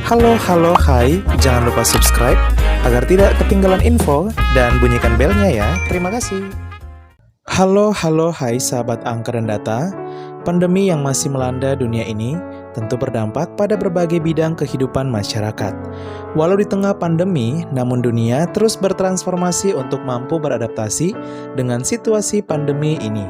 Hai, jangan lupa subscribe agar tidak ketinggalan info dan bunyikan belnya ya. Terima kasih. Hai sahabat angka dan data. Pandemi yang masih melanda dunia ini tentu berdampak pada berbagai bidang kehidupan masyarakat. Walau di tengah pandemi, namun dunia terus bertransformasi untuk mampu beradaptasi dengan situasi pandemi ini.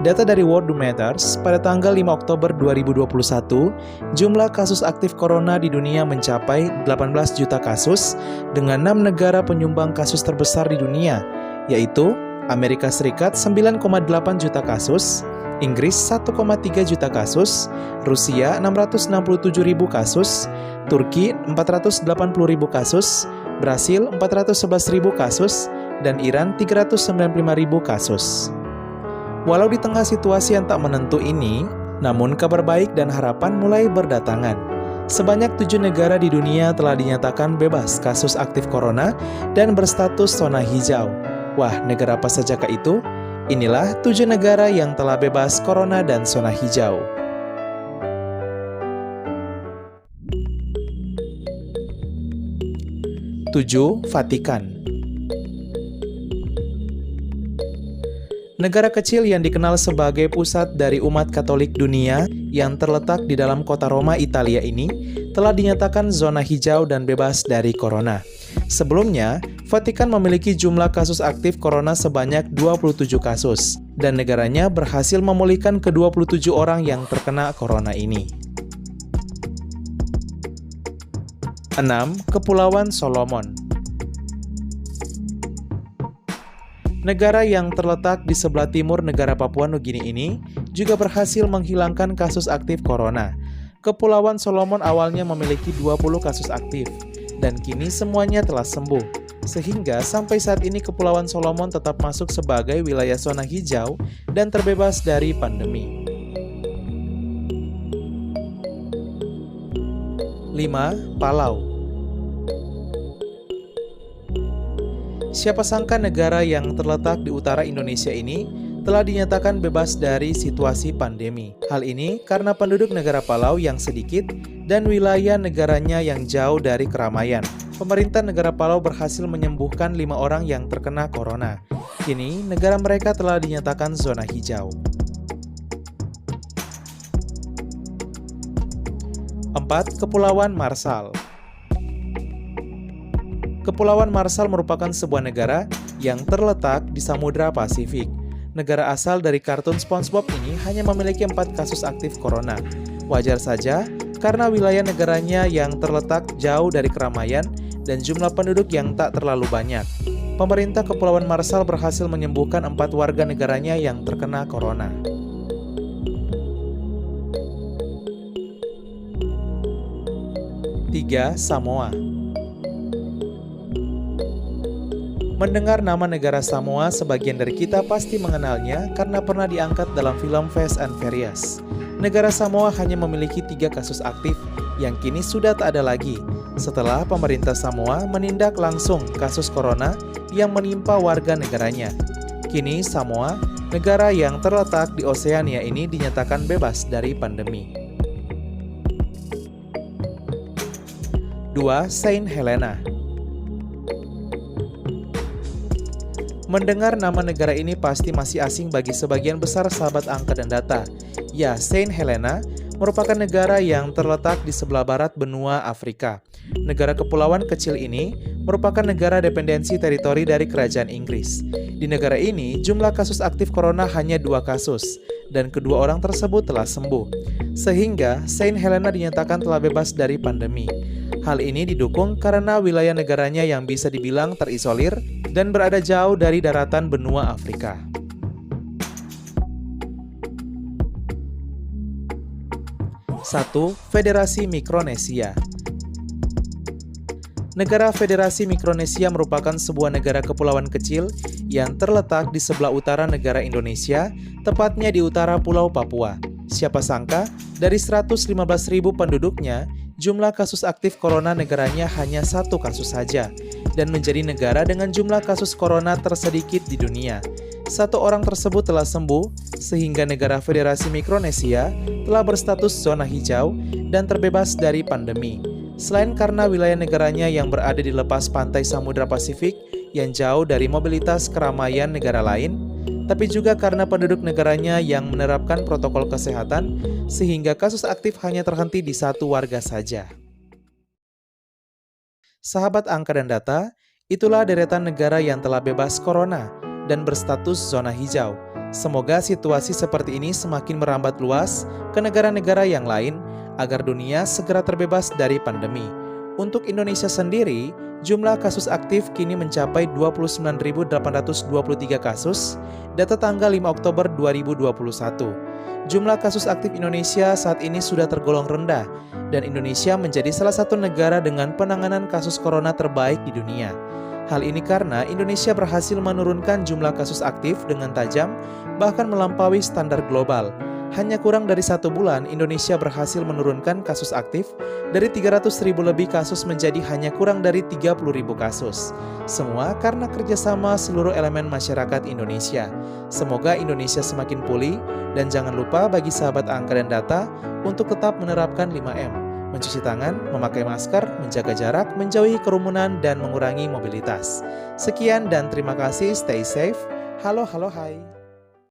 Data dari Worldometers, pada tanggal 5 Oktober 2021, jumlah kasus aktif corona di dunia mencapai 18 juta kasus dengan 6 negara penyumbang kasus terbesar di dunia, yaitu Amerika Serikat 9,8 juta kasus, Inggris 1,3 juta kasus, Rusia 667 ribu kasus, Turki 480 ribu kasus, Brasil 411 ribu kasus, dan Iran 395 ribu kasus. Walau di tengah situasi yang tak menentu ini, namun kabar baik dan harapan mulai berdatangan. Sebanyak 7 negara di dunia telah dinyatakan bebas kasus aktif corona dan berstatus zona hijau. Wah, negara apa sajakah itu? Inilah 7 negara yang telah bebas corona dan zona hijau. Tujuh, Vatikan. Negara kecil yang dikenal sebagai pusat dari umat Katolik dunia yang terletak di dalam kota Roma, Italia ini telah dinyatakan zona hijau dan bebas dari corona. Sebelumnya, Vatikan memiliki jumlah kasus aktif corona sebanyak 27 kasus, dan negaranya berhasil memulihkan ke-27 orang yang terkena corona ini. 6. Kepulauan Solomon. Negara yang terletak di sebelah timur negara Papua Nugini ini juga berhasil menghilangkan kasus aktif corona. Kepulauan Solomon awalnya memiliki 20 kasus aktif, dan kini semuanya telah sembuh. Sehingga sampai saat ini Kepulauan Solomon tetap masuk sebagai wilayah zona hijau dan terbebas dari pandemi. 5. Palau. Siapa sangka negara yang terletak di utara Indonesia ini telah dinyatakan bebas dari situasi pandemi. Hal ini karena penduduk negara Palau yang sedikit dan wilayah negaranya yang jauh dari keramaian. Pemerintah negara Palau berhasil menyembuhkan 5 orang yang terkena corona. Kini, negara mereka telah dinyatakan zona hijau. 4. Kepulauan Marshall. Kepulauan Marshall merupakan sebuah negara yang terletak di Samudra Pasifik. Negara asal dari kartun SpongeBob ini hanya memiliki 4 kasus aktif corona. Wajar saja, karena wilayah negaranya yang terletak jauh dari keramaian dan jumlah penduduk yang tak terlalu banyak. Pemerintah Kepulauan Marshall berhasil menyembuhkan 4 warga negaranya yang terkena corona. Tiga, Samoa. Mendengar nama negara Samoa, sebagian dari kita pasti mengenalnya karena pernah diangkat dalam film Fast and Furious. Negara Samoa hanya memiliki 3 kasus aktif yang kini sudah tak ada lagi setelah pemerintah Samoa menindak langsung kasus corona yang menimpa warga negaranya. Kini Samoa, negara yang terletak di Oseania ini dinyatakan bebas dari pandemi. 2. Saint Helena. Mendengar nama negara ini pasti masih asing bagi sebagian besar sahabat angka dan data. Ya, Saint Helena merupakan negara yang terletak di sebelah barat benua Afrika. Negara kepulauan kecil ini merupakan negara dependensi teritori dari kerajaan Inggris. Di negara ini, jumlah kasus aktif corona hanya 2 kasus, dan kedua orang tersebut telah sembuh. Sehingga, Saint Helena dinyatakan telah bebas dari pandemi. Hal ini didukung karena wilayah negaranya yang bisa dibilang terisolir dan berada jauh dari daratan benua Afrika. 1. Federasi Mikronesia. Negara Federasi Mikronesia merupakan sebuah negara kepulauan kecil yang terletak di sebelah utara negara Indonesia, tepatnya di utara Pulau Papua. Siapa sangka, dari 115.000 penduduknya, jumlah kasus aktif corona negaranya hanya 1 kasus saja, dan menjadi negara dengan jumlah kasus corona tersedikit di dunia. 1 orang tersebut telah sembuh, sehingga negara Federasi Mikronesia telah berstatus zona hijau dan terbebas dari pandemi. Selain karena wilayah negaranya yang berada di lepas pantai Samudra Pasifik yang jauh dari mobilitas keramaian negara lain, tapi juga karena penduduk negaranya yang menerapkan protokol kesehatan sehingga kasus aktif hanya terhenti di satu warga saja. Sahabat angka dan data, itulah deretan negara yang telah bebas corona dan berstatus zona hijau. Semoga situasi seperti ini semakin merambat luas ke negara-negara yang lain agar dunia segera terbebas dari pandemi. Untuk Indonesia sendiri, jumlah kasus aktif kini mencapai 29.823 kasus, data tanggal 5 Oktober 2021. Jumlah kasus aktif Indonesia saat ini sudah tergolong rendah, dan Indonesia menjadi salah satu negara dengan penanganan kasus corona terbaik di dunia. Hal ini karena Indonesia berhasil menurunkan jumlah kasus aktif dengan tajam, bahkan melampaui standar global. Hanya kurang dari 1 bulan, Indonesia berhasil menurunkan kasus aktif dari 300.000 lebih kasus menjadi hanya kurang dari 30.000 kasus. Semua karena kerjasama seluruh elemen masyarakat Indonesia. Semoga Indonesia semakin pulih, dan jangan lupa bagi sahabat angka dan data untuk tetap menerapkan 5M. Mencuci tangan, memakai masker, menjaga jarak, menjauhi kerumunan, dan mengurangi mobilitas. Sekian dan terima kasih, stay safe. Halo, hai.